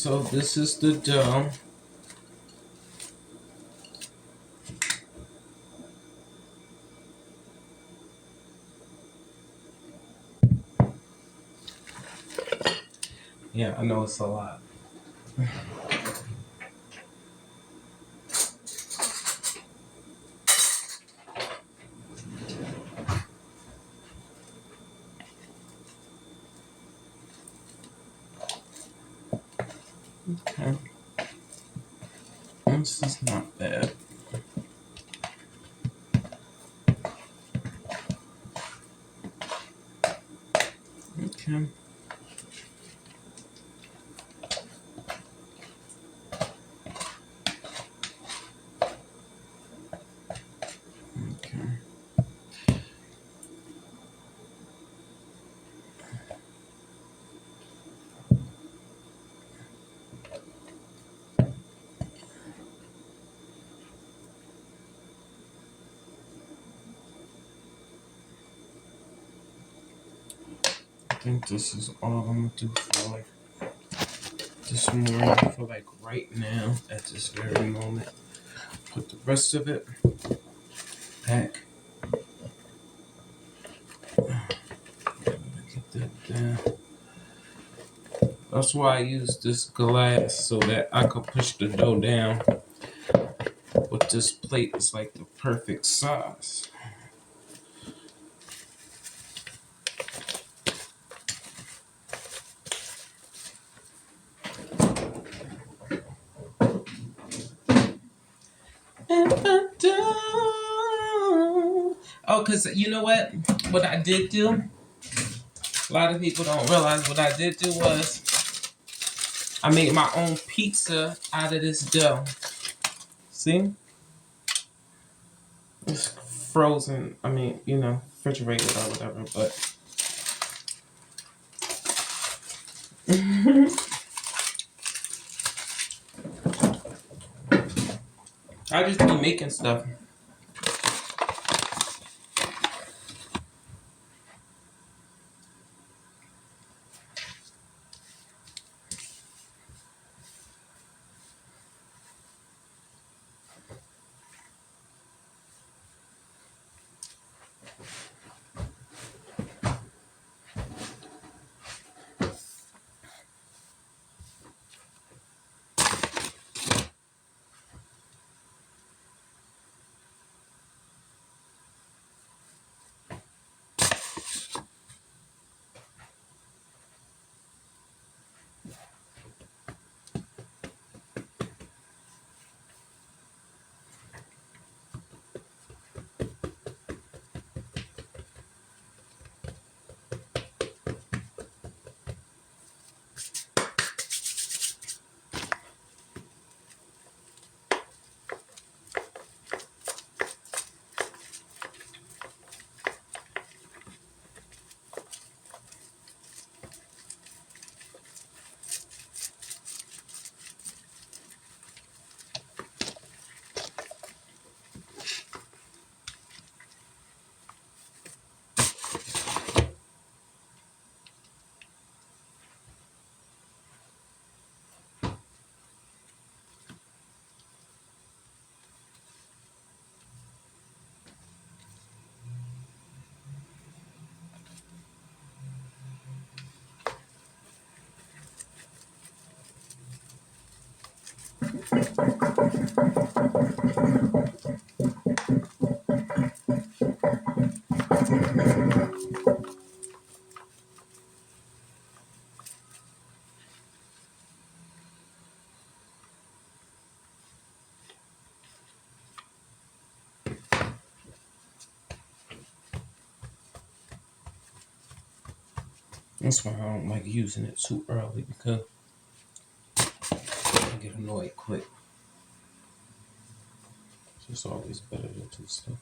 So this is the dough. Yeah, I know it's a lot. Okay. This is not bad. Okay. Okay. I think this is all I'm gonna do for like this morning, for like right now, at this very moment. Put the rest of it back. Get that down. That's why I use this glass so that I could push the dough down. But this plate is like the perfect size. Oh, because you know what? What I did do, a lot of people don't realize what I did do was I made my own pizza out of this dough. See? It's frozen. I mean, refrigerated or whatever, but I just be making stuff. That's why I don't like using it too early because I get annoyed quick. It's just always better to do stuff.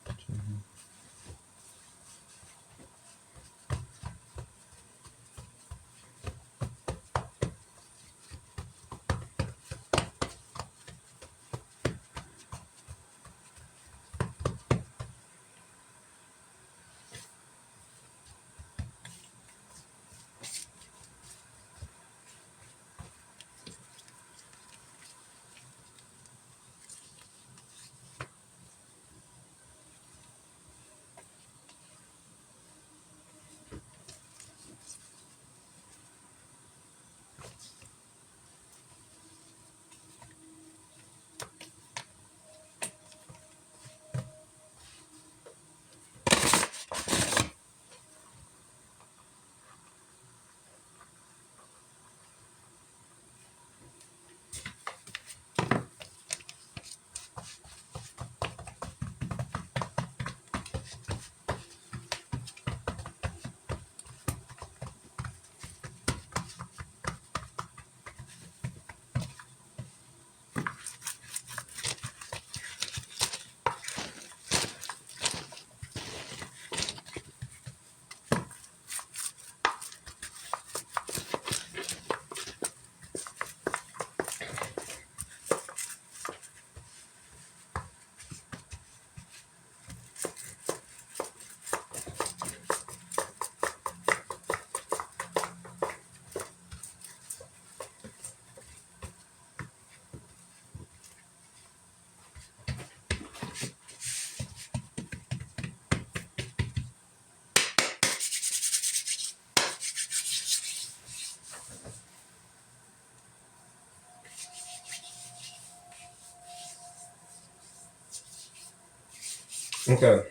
Okay.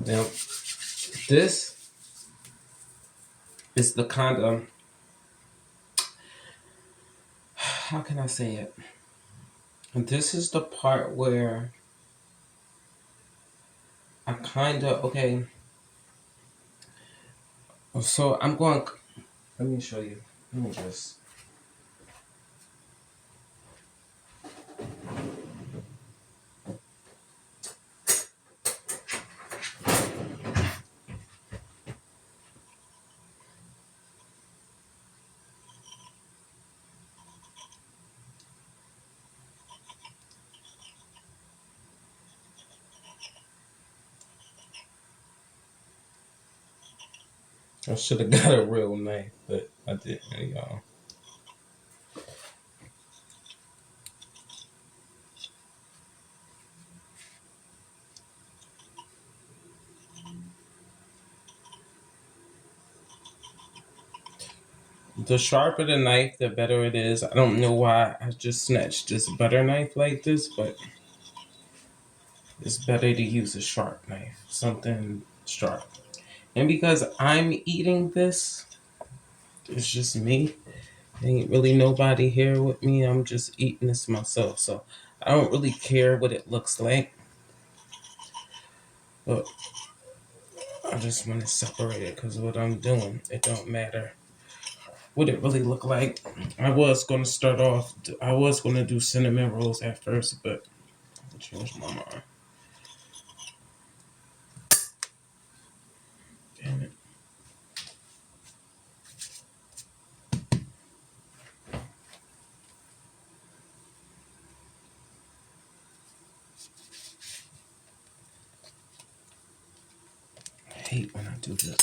Now, this is the kind of, how can I say it? And this is the part where I kind of, okay, so I'm going, let me show you. Let me just, I should have got a real knife, but I didn't, y'all. The sharper the knife, the better it is. I don't know why I just snatched this butter knife like this, but it's better to use a sharp knife, something sharp. And because I'm eating this, it's just me. Ain't really nobody here with me. I'm just eating this myself, so I don't really care what it looks like. But I just want to separate it because what I'm doing, it don't matter what it really look like. I was gonna start off. I was gonna do cinnamon rolls at first, but I changed my mind. Damn it. I hate when I do this.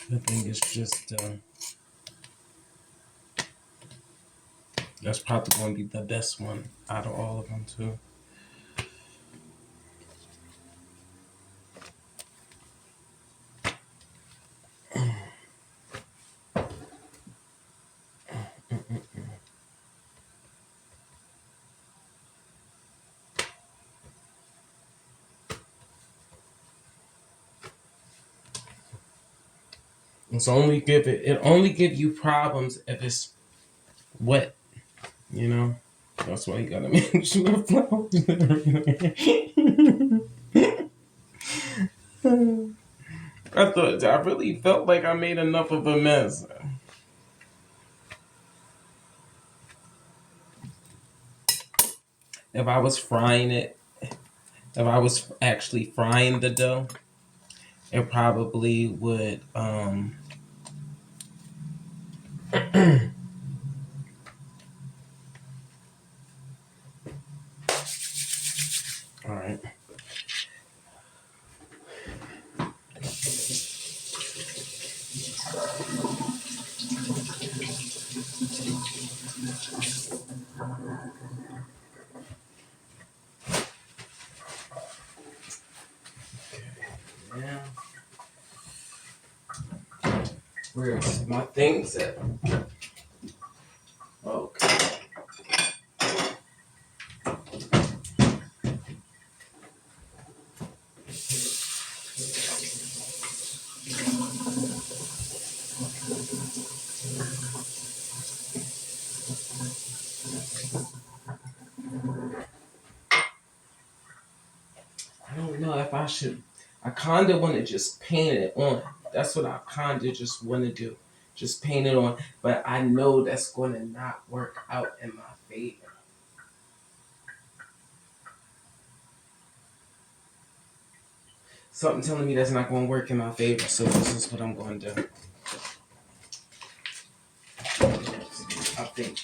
The thing is just, that's probably going to be the best one out of all of them, too. It only give you problems if it's wet, you know? That's why you gotta make sure the flour. I really felt like I made enough of a mess. If I was frying it, if I was actually frying the dough, it probably would, all right. Now, where's my things at? Okay. I don't know if I should. I kind of want to just paint it on. That's what I kind of just want to do. Just paint it on. But I know that's going to not work out in my favor. Something telling me that's not going to work in my favor. So this is what I'm going to do. I think.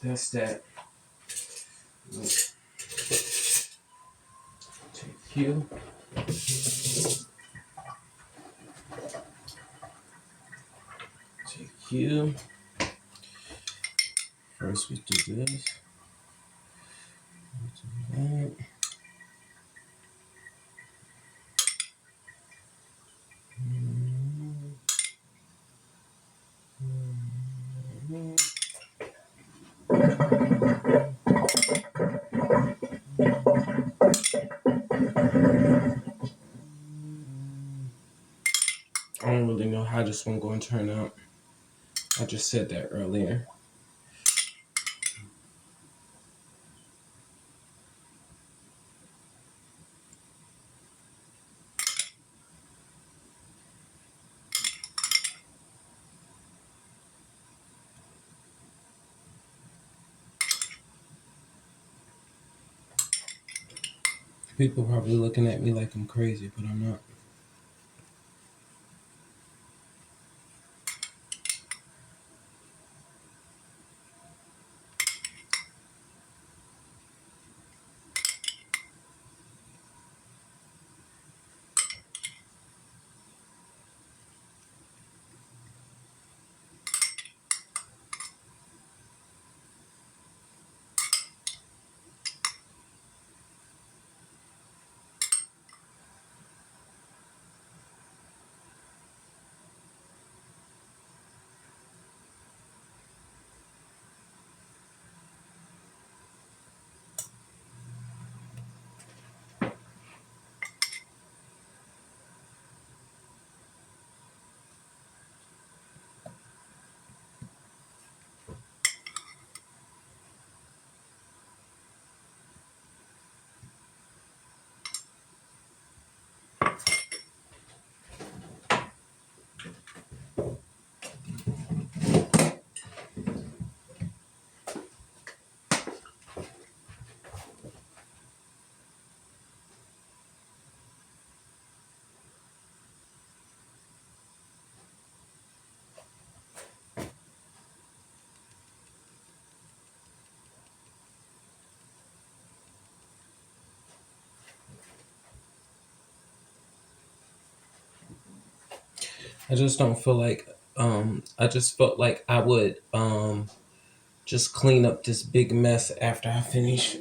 That's that. Take you. Take you. First we do this. We do that. I don't really know how this one going to turn out. I just said that earlier. People probably looking at me like I'm crazy, but I'm not. I just don't feel like I just felt like I would just clean up this big mess after I finish.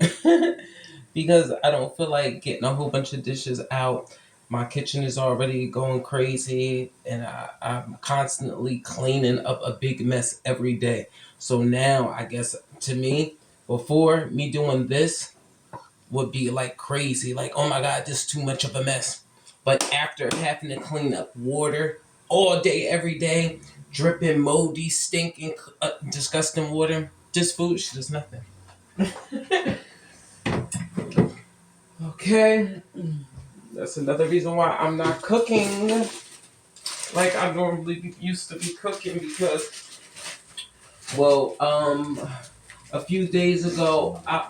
Because I don't feel like getting a whole bunch of dishes out. My kitchen is already going crazy, and I'm constantly cleaning up a big mess every day. So now, I guess to me, before me doing this would be like crazy, like, oh my God, this is too much of a mess. But after having to clean up water all day, every day, dripping, moldy, stinking, disgusting water, this food is nothing. Okay. That's another reason why I'm not cooking like I normally used to be cooking because, well, a few days ago, I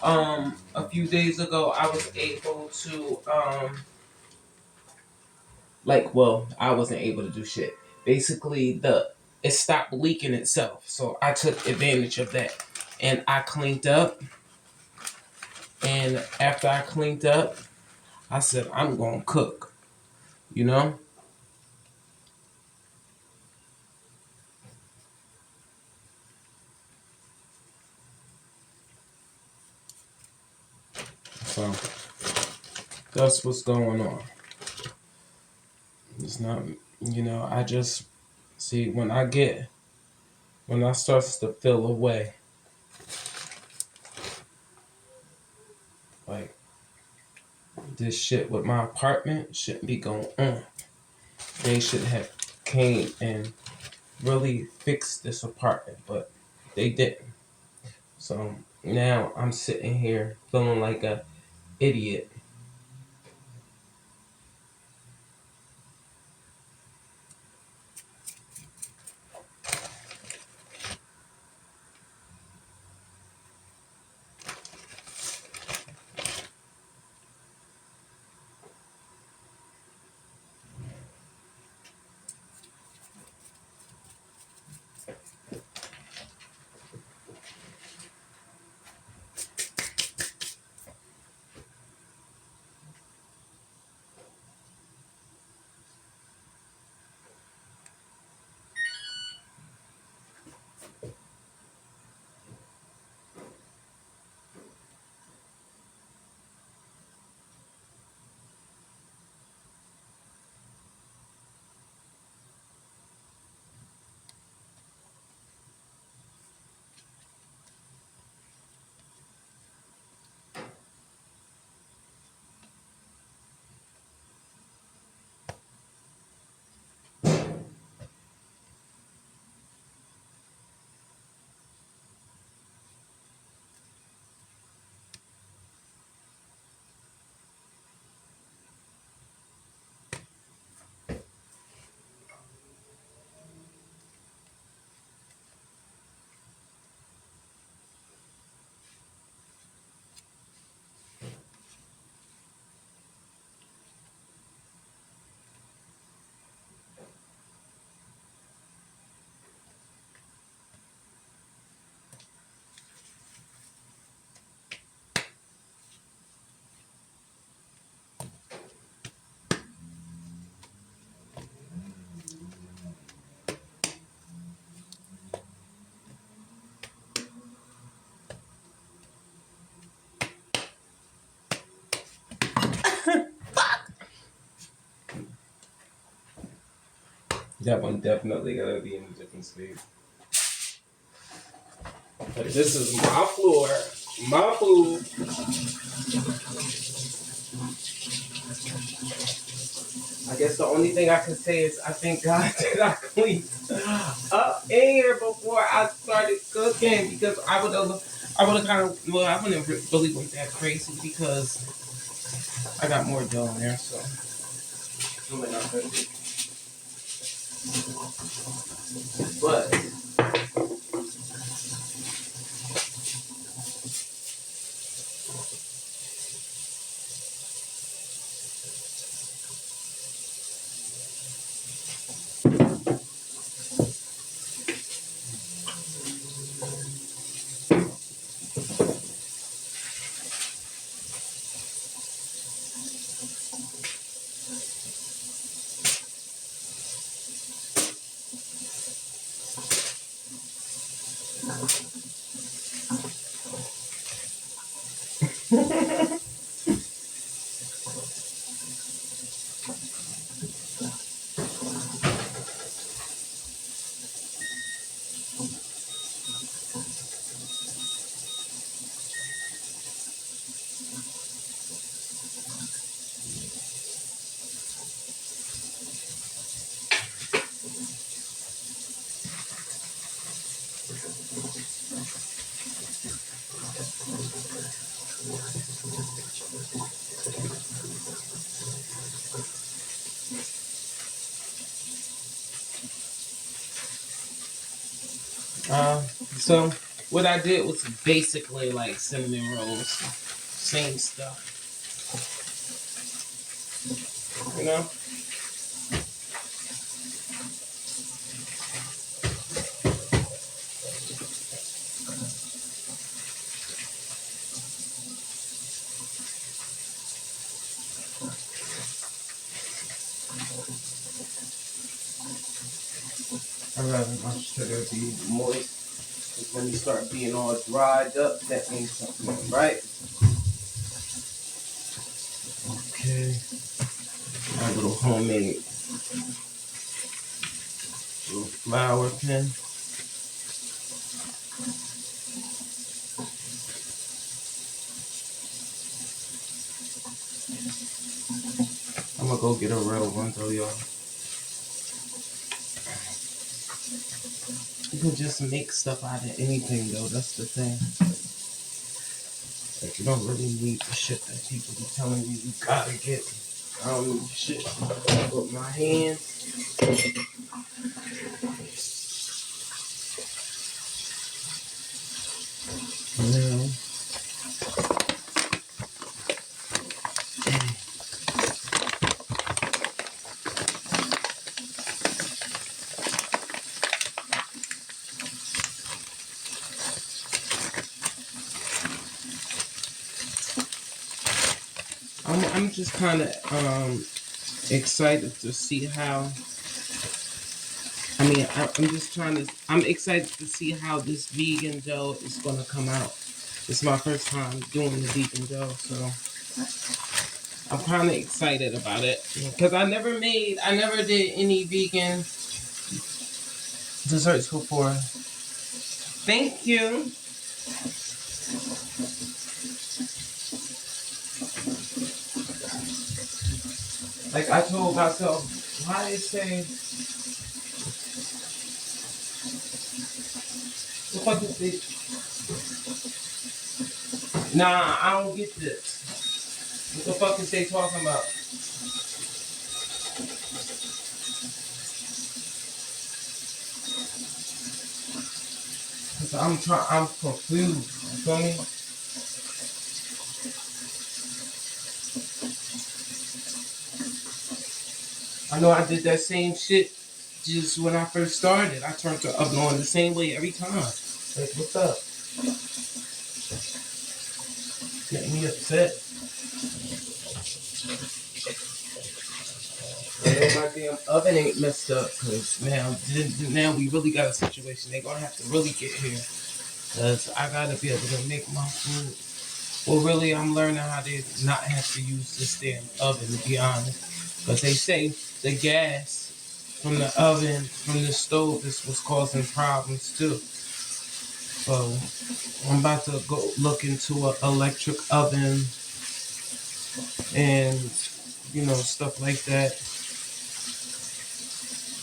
was able to, I wasn't able to do shit. Basically, it stopped leaking itself, so I took advantage of that, and I cleaned up. And after I cleaned up, I said I'm gonna cook. You know. So that's what's going on. It's not, I just see when I starts to feel away, like this shit with my apartment shouldn't be going on. They should have came and really fixed this apartment, but they didn't. So now I'm sitting here feeling like a idiot. That one definitely gotta be in a different state. But this is my floor, my food. I guess the only thing I can say is I thank God that I cleaned up in here before I started cooking because I would have kind of, well, I wouldn't really went that crazy because I got more dough in there, so I'm not gonna do. But so what I did was basically like cinnamon rolls, same stuff, you know. I'd rather my sugar be moist. Because when you start being all dried up, that means something ain't right. Okay. My little homemade little flour pen. I'm gonna go get a real one though, y'all. You can just make stuff out of anything though, that's the thing. Like you don't really need the shit that people be telling you gotta get. I don't need shit. With my hands. Now, I'm just kind of excited to see how. I'm just trying to. I'm excited to see how this vegan dough is gonna come out. It's my first time doing the vegan dough, so I'm kind of excited about it because I never did any vegan desserts before. Thank you. Like I told myself, why they say, what is it? Nah, I don't get this. What the fuck is they talking about? Cause I'm confused. You feel me? I know I did that same shit just when I first started. I turned the oven on the same way every time. Like, what's up? Getting me upset. And my damn oven ain't messed up because now we really got a situation. They gonna have to really get here because I gotta be able to make my food. Well, really, I'm learning how to not have to use this damn oven to be honest. Because they say the gas from the oven, from the stove, this was causing problems too. So I'm about to go look into an electric oven and stuff like that.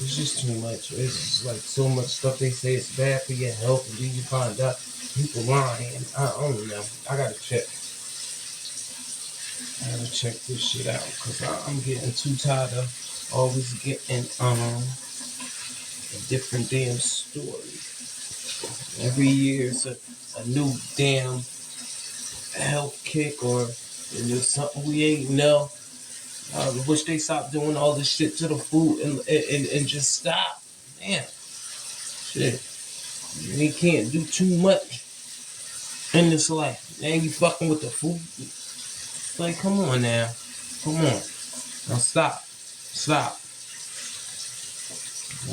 It's just too much. It's like so much stuff they say it's bad for your health, and then you find out people lying. I don't know. I gotta check. I gotta check this shit out because I'm getting too tired of always getting a different damn story. Every year it's a new damn health kick or there's something we ain't know. I wish they stopped doing all this shit to the food and just stop. Damn. Shit. We can't do too much in this life. Now you fucking with the food. Like, come on now. Come on. Now stop. Stop.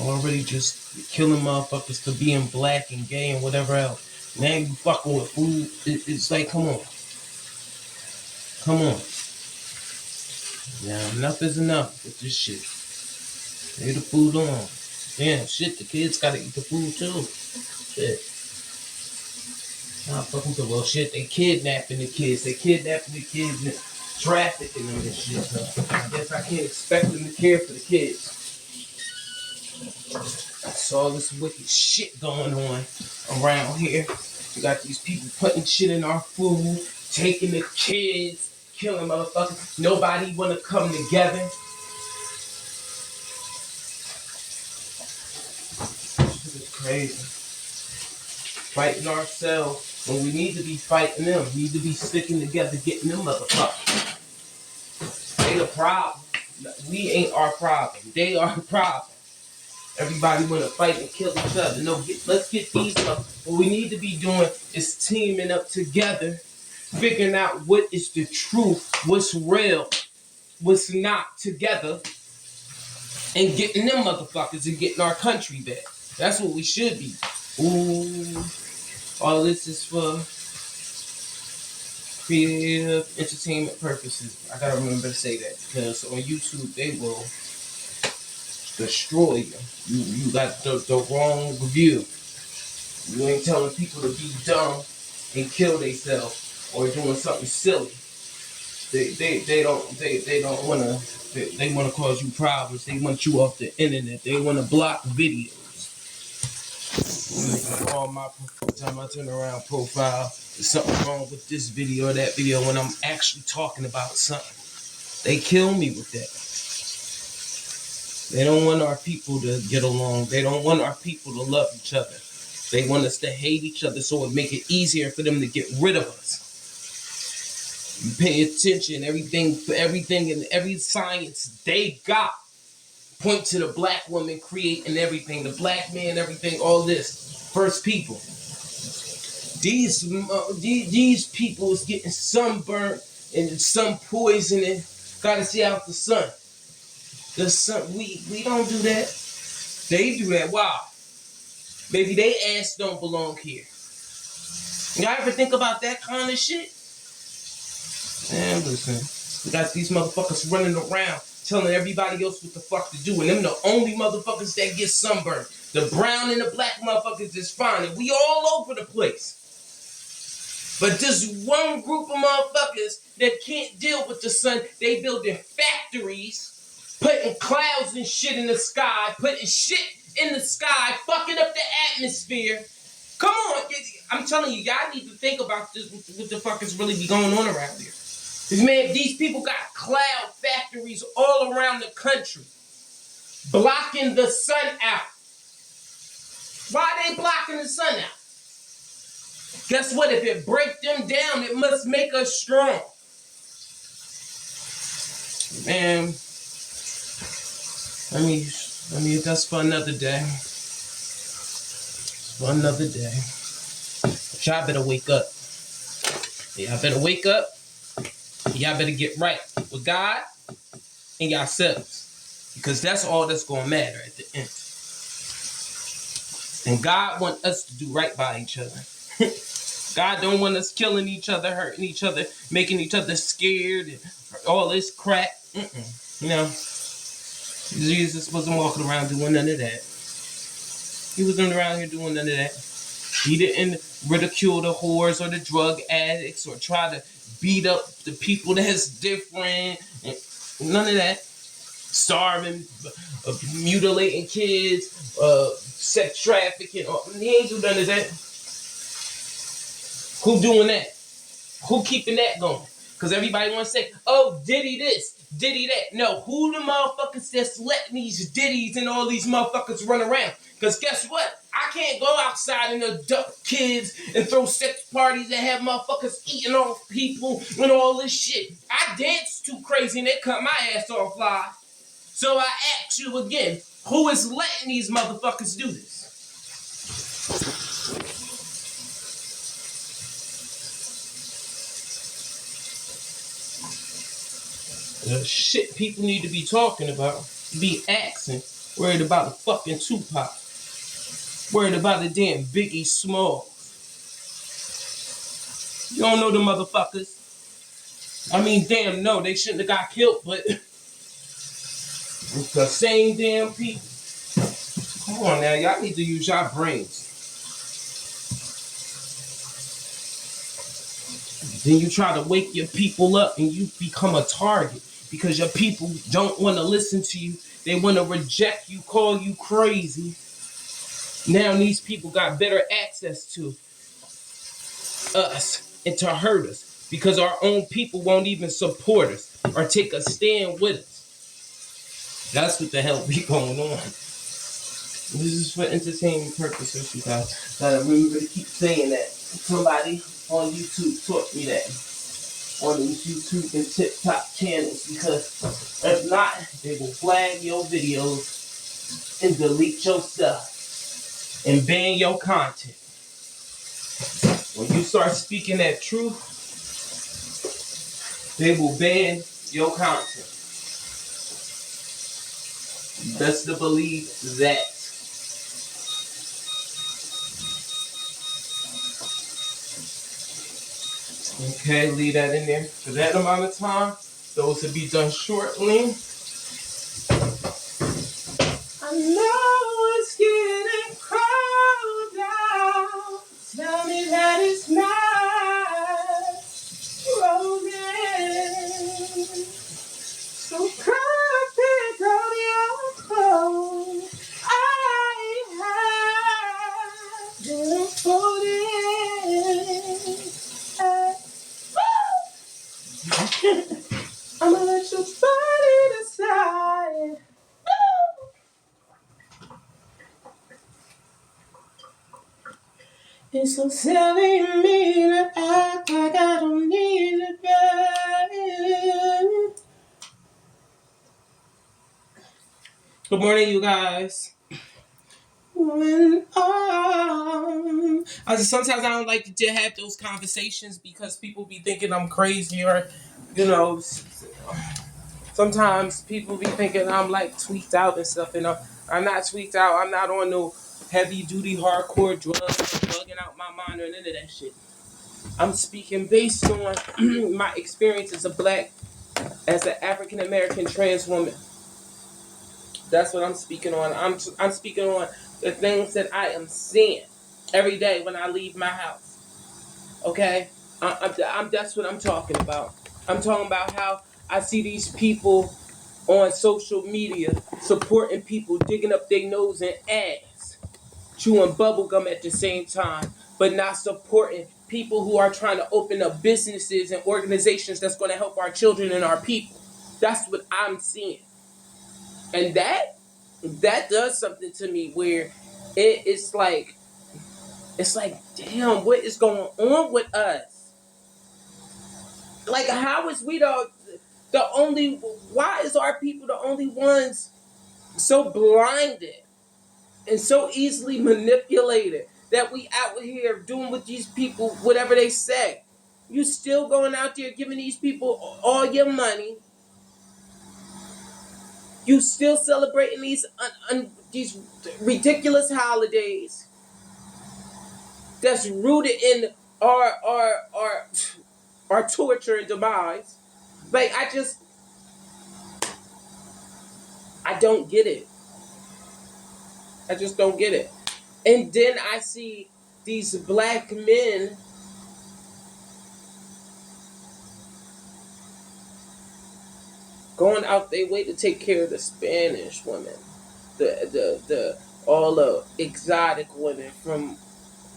Already just killing motherfuckers for being black and gay and whatever else. Now you fucking with food. It's like, come on. Come on. Now enough is enough with this shit. Lay the food on. Damn, shit, the kids gotta eat the food too. Shit. Nah, fucking with well, shit, they kidnapping the kids. They kidnapping the kids and trafficking them and shit. So I guess I can't expect them to care for the kids. That's all this wicked shit going on around here. We got these people putting shit in our food, taking the kids, killing motherfuckers. Nobody wanna come together. This is crazy. Fighting ourselves when we need to be fighting them. We need to be sticking together, getting them motherfuckers. They the problem. We ain't our problem. They are the problem. Everybody want to fight and kill each other. No, let's get these up. What we need to be doing is teaming up together, figuring out what is the truth, what's real, what's not together, and getting them motherfuckers and getting our country back. That's what we should be. Ooh, all this is for creative entertainment purposes. I gotta remember to say that because on YouTube they will destroy you. You got the wrong review. You ain't telling people to be dumb and kill themselves or doing something silly. They don't wanna they wanna cause you problems. They want you off the internet. They wanna block videos. All my time I turn around profile, there's something wrong with this video or that video when I'm actually talking about something. They kill me with that. They don't want our people to get along. They don't want our people to love each other. They want us to hate each other so it make it easier for them to get rid of us. You pay attention, everything and every science they got point to the black woman creating everything, the black man, everything, all this. First people. These people is getting sunburned and sun poisoning. Gotta see out the sun. The sun, we don't do that. They do that. Wow. Maybe they ass don't belong here. Y'all ever think about that kind of shit? Man, listen. We got these motherfuckers running around telling everybody else what the fuck to do. And them the only motherfuckers that get sunburned. The brown and the black motherfuckers is fine. And we all over the place. But this one group of motherfuckers that can't deal with the sun, they building factories, putting clouds and shit in the sky, putting shit in the sky, fucking up the atmosphere. Come on, I'm telling you, y'all need to think about this, what the fuck is really be going on around here. Because, man, these people got cloud factories all around the country, blocking the sun out. Why are they blocking the sun out? Guess what? If it break them down, it must make us strong. Man, I mean, that's for another day. For another day. But y'all better wake up. Y'all better wake up. Y'all better get right with God and yourselves. Because that's all that's going to matter at the end. And God wants us to do right by each other. God don't want us killing each other, hurting each other, making each other scared, and all this crap. You know, Jesus wasn't walking around doing none of that. He wasn't around here doing none of that. He didn't ridicule the whores or the drug addicts or try to beat up the people that's different. None of that. Starving, mutilating kids, sex trafficking. He ain't do none of that. Who doing that? Who keeping that going? Because everybody want to say, oh, Diddy this, Diddy that. No, who the motherfuckers that's letting these Diddies and all these motherfuckers run around? Because guess what? I can't go outside and abduct kids and throw sex parties and have motherfuckers eating off people and all this shit. I dance too crazy and they cut my ass off live. So I ask you again, who is letting these motherfuckers do this? The shit people need to be talking about, be asking, worried about the fucking Tupac, worried about the damn Biggie Smalls. You don't know the motherfuckers. I mean, damn, no, they shouldn't have got killed, but it's the same damn people. Come on now, y'all need to use your brains. Then you try to wake your people up and you become a target because your people don't want to listen to you. They want to reject you, call you crazy. Now these people got better access to us and to hurt us because our own people won't even support us or take a stand with us. That's what the hell be going on. This is for entertainment purposes, you guys. Gotta remember to keep saying that. Somebody on YouTube taught me that. On these YouTube and TikTok channels, because if not, they will flag your videos and delete your stuff and ban your content. When you start speaking that truth, they will ban your content. Best to believe that. Okay, leave that in there for that amount of time. Those will be done shortly. I know it's getting cold out. Tell me that it's not rolling. So come pick up your clothes. I have been folding. I'ma let your body decide. It's so silly of me to act like I don't need it, baby. Good morning, you guys. Sometimes I don't like to have those conversations because people be thinking I'm crazy or, you know, sometimes people be thinking I'm like tweaked out and stuff. And I'm not tweaked out. I'm not on no heavy duty hardcore drugs, bugging out my mind or none of that shit. I'm speaking based on my experience as as an African American trans woman. That's what I'm speaking on. I'm speaking on the things that I am seeing every day when I leave my house. Okay, that's what I'm talking about. I'm talking about how I see these people on social media supporting people digging up their nose and ass, chewing bubblegum at the same time, but not supporting people who are trying to open up businesses and organizations that's going to help our children and our people. That's what I'm seeing. And that does something to me where it's like, damn, what is going on with us? Like, how is we the only, why is our people the only ones so blinded and so easily manipulated that we out here doing with these people whatever they say? You still going out there giving these people all your money. You still celebrating these ridiculous holidays that's rooted in our torture and demise. Like, I don't get it. I just don't get it. And then I see these black men going out their way to take care of the Spanish women, the all the exotic women from,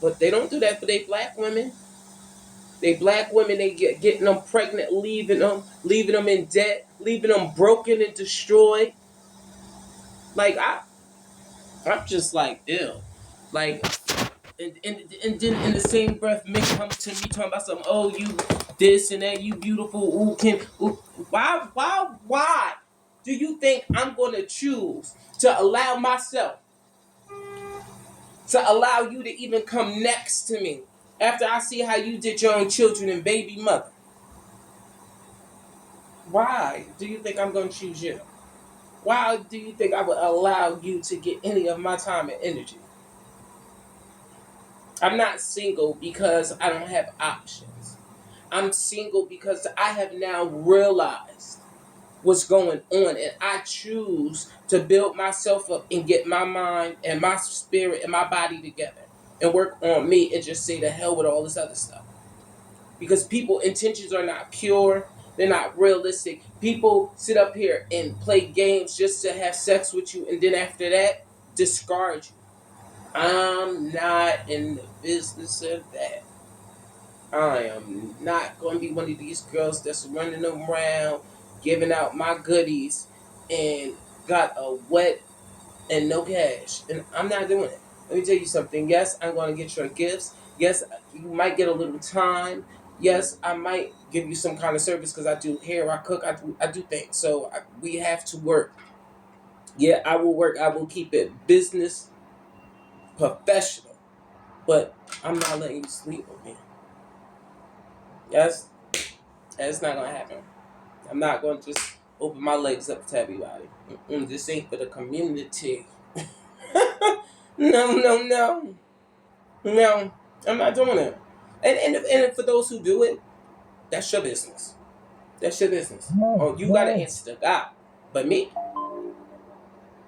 but they don't do that for they black women. They black women, they getting them pregnant, leaving them in debt, leaving them broken and destroyed. Like I'm just like ew, like and then in the same breath, men come to me talking about something. Oh, you this and that, you beautiful. Ooh, Kim. Ooh, why do you think I'm going to choose to allow myself to allow you to even come next to me after I see how you did your own children and baby mother? Why do you think I'm going to choose you? Why do you think I would allow you to get any of my time and energy? I'm not single because I don't have options. I'm single because I have now realized what's going on, and I choose to build myself up and get my mind and my spirit and my body together and work on me and just say the hell with all this other stuff. Because people intentions are not pure, they're not realistic. People sit up here and play games just to have sex with you, and then after that discard you. I'm not in the business of that. I am not going to be one of these girls that's running around giving out my goodies and got a wet and no cash. And I'm not doing it. Let me tell you something. Yes, I'm going to get your gifts. Yes, you might get a little time. Yes, I might give you some kind of service because I do hair, I cook, I do things. So we have to work. Yeah, I will work. I will keep it business professional. But I'm not letting you sleep with me. Yes, that's not going to happen. I'm not going to just open my legs up to everybody. This ain't for the community. No, no, no. No, I'm not doing it. And for those who do it, that's your business. That's your business. Oh, you got to answer to God. But me,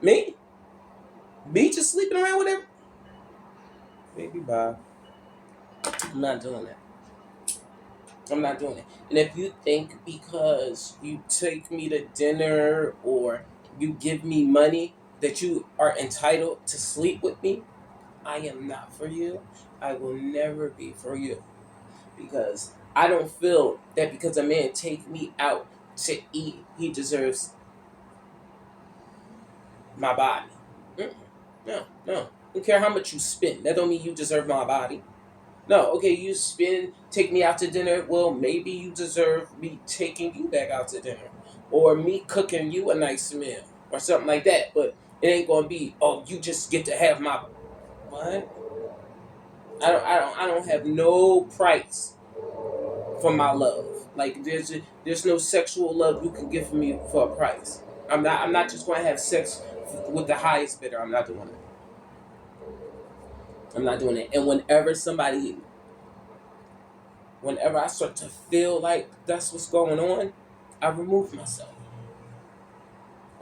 me just sleeping around with him? Baby, bye. I'm not doing it. I'm not doing it. And if you think because you take me to dinner or you give me money that you are entitled to sleep with me, I am not for you. I will never be for you. Because I don't feel that because a man take me out to eat, he deserves my body. Mm-mm. No, no. I don't care how much you spend. That don't mean you deserve my body. No, okay, you take me out to dinner. Well, maybe you deserve me taking you back out to dinner, or me cooking you a nice meal, or something like that. But it ain't gonna be, oh, you just get to have my what? I don't have no price for my love. Like there's no sexual love you can give me for a price. I'm not just going to have sex with the highest bidder. I'm not doing it. I'm not doing it. And whenever I start to feel like that's what's going on, I remove myself.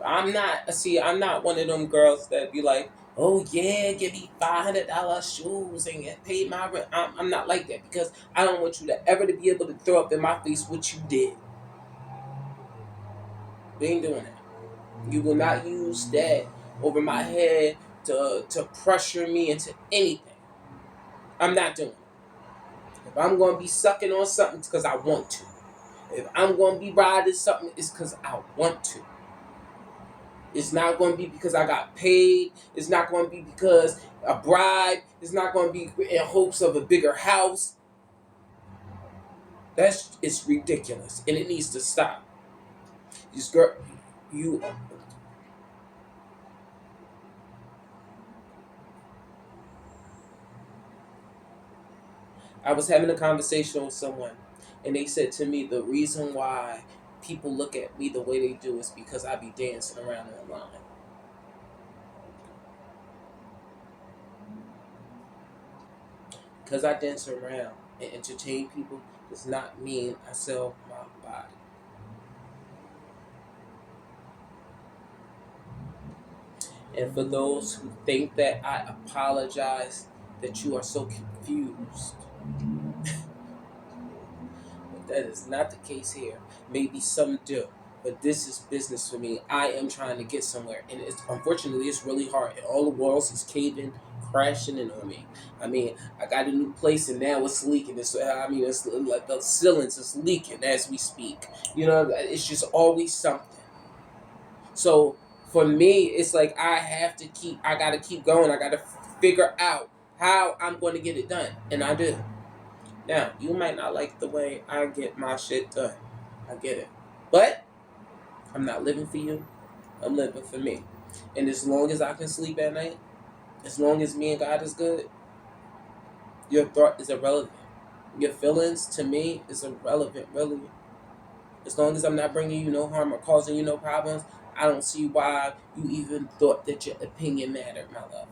I'm not one of them girls that be like, oh yeah, give me $500 shoes and get paid my rent. I'm not like that because I don't want you to ever to be able to throw up in my face what you did. We ain't doing that. You will not use that over my head to pressure me into anything. I'm not doing it. If I'm going to be sucking on something, it's because I want to. If I'm going to be riding something, it's because I want to. It's not going to be because I got paid. It's not going to be because a bribe. It's not going to be in hopes of a bigger house. It's ridiculous, and it needs to stop. This girl, you. I was having a conversation with someone, and they said to me the reason why people look at me the way they do is because I be dancing around online. Because I dance around and entertain people does not mean I sell my body. And for those who think that I apologize, that you are so confused. But that is not the case here. Maybe some do. But this is business for me. I am trying to get somewhere. And unfortunately, it's really hard. And all the walls is caving, crashing in on me. I mean, I got a new place and now it's leaking. It's like the ceilings is leaking as we speak. You know, it's just always something. So for me, it's like I gotta keep going. I gotta figure out how I'm going to get it done. And I do. Now, you might not like the way I get my shit done. I get it. But I'm not living for you. I'm living for me. And as long as I can sleep at night, as long as me and God is good, your thought is irrelevant. Your feelings, to me, is irrelevant, really. As long as I'm not bringing you no harm or causing you no problems, I don't see why you even thought that your opinion mattered, my love.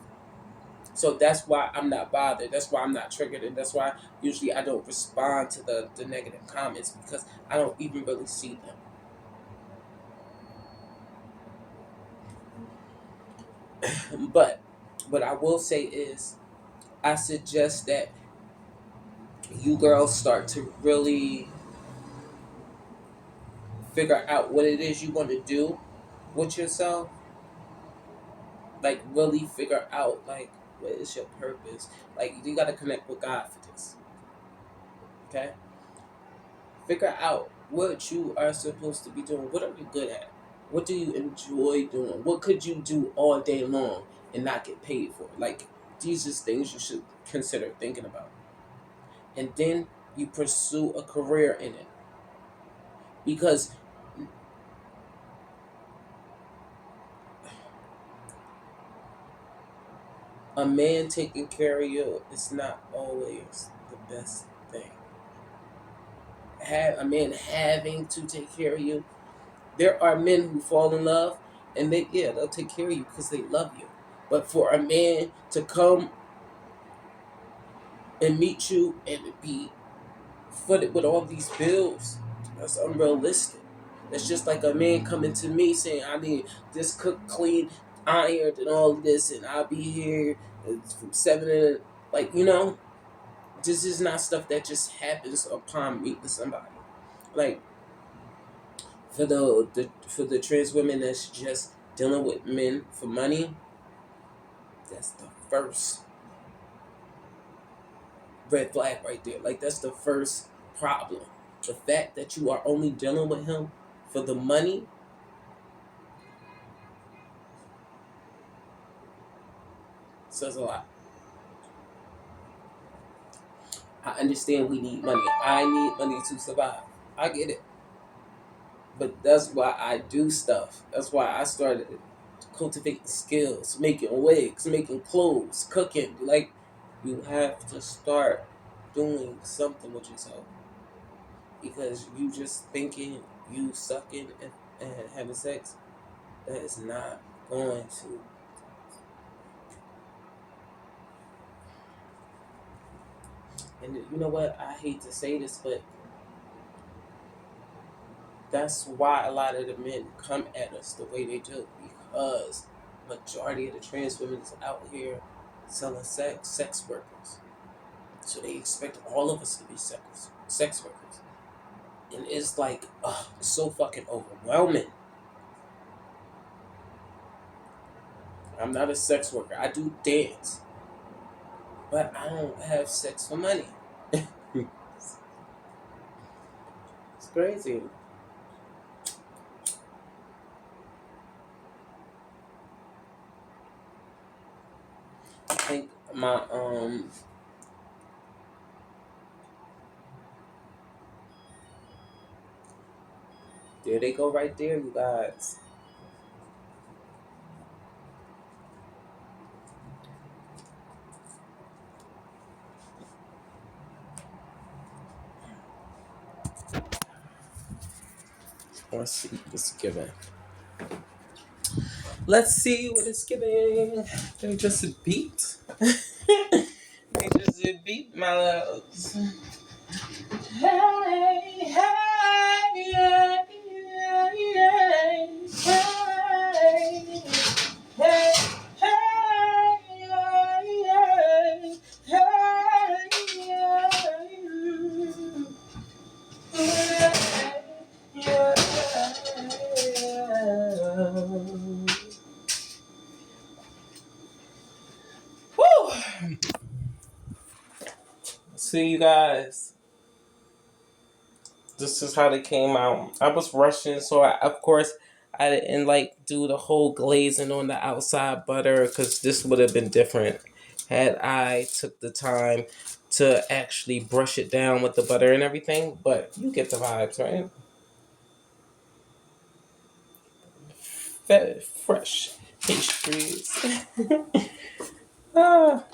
So that's why I'm not bothered. That's why I'm not triggered. And that's why usually I don't respond to the negative comments, because I don't even really see them. But what I will say is, I suggest that you girls start to really figure out what it is you want to do with yourself. Like, really figure out, like, what is your purpose. Like, you got to connect with God for this. Okay? Figure out what you are supposed to be doing. What are you good at? What do you enjoy doing? What could you do all day long and not get paid for? Like, these are things you should consider thinking about. And then you pursue a career in it. Because a man taking care of you is not always the best thing. A man having to take care of you. There are men who fall in love and they'll take care of you because they love you. But for a man to come and meet you and be footed with all these bills, that's unrealistic. That's just like a man coming to me saying, I need this cooked, clean, ironed, and all of this, and I'll be here from 7 to, like, this is not stuff that just happens upon meeting somebody. Like, for the trans women that's just dealing with men for money, that's the first red flag right there. Like, that's the first problem. The fact that you are only dealing with him for the money says a lot. I understand we need money. I need money to survive. I get it. But that's why I do stuff. That's why I started cultivating skills, making wigs, making clothes, cooking. Like, you have to start doing something with yourself. Because you just thinking you sucking and having sex, that is not going to. And you know what? I hate to say this, but that's why a lot of the men come at us the way they do, because majority of the trans women is out here selling sex workers. So they expect all of us to be sex workers. And it's like, it's so fucking overwhelming. I'm not a sex worker. I do dance. But I don't have sex for money. It's crazy. I think my there they go right there, you guys. Let's see what it's giving. Let's see what it's giving. They just a beat. They just a beat, my loves. Hey, hey, yeah, yeah, yeah, hey, hey. See you guys. This is how they came out. I was rushing, so of course I didn't like do the whole glazing on the outside butter because this would have been different had I took the time to actually brush it down with the butter and everything. But you get the vibes, right? Fresh pastries. ah.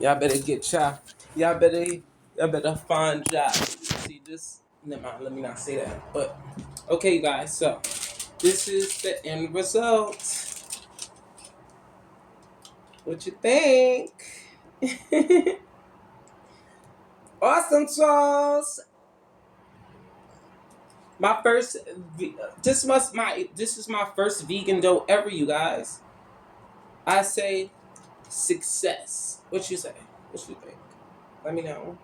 Y'all better get y'all. Y'all better find y'all. See this? Never mind. Let me not say that. But okay, you guys. So this is the end result. What you think? Awesome sauce. My first. This is my first vegan dough ever, you guys. I say success. What you say? What you think? Let me know.